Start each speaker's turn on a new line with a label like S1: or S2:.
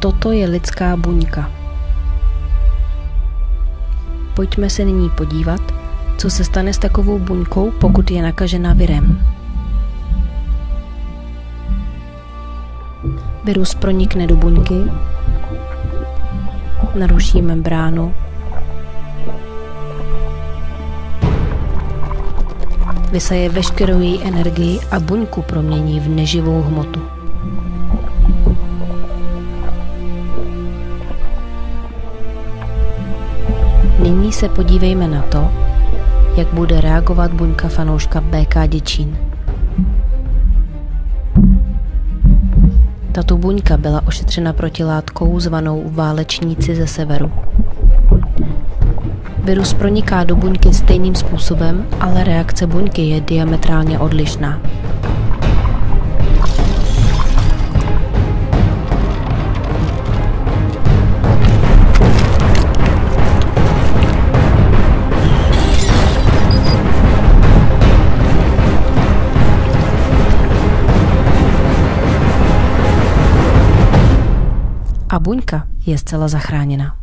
S1: Toto je lidská buňka. Pojďme se nyní podívat, co se stane s takovou buňkou, pokud je nakažena virem. Virus pronikne do buňky, naruší membránu, vysaje veškerou její energii a buňku promění v neživou hmotu. Nyní se podívejme na to, jak bude reagovat buňka fanouška BK Děčín. Tato buňka byla ošetřena protilátkou zvanou válečníci ze severu. Virus proniká do buňky stejným způsobem, ale reakce buňky je diametrálně odlišná. A buňka je zcela zachráněna.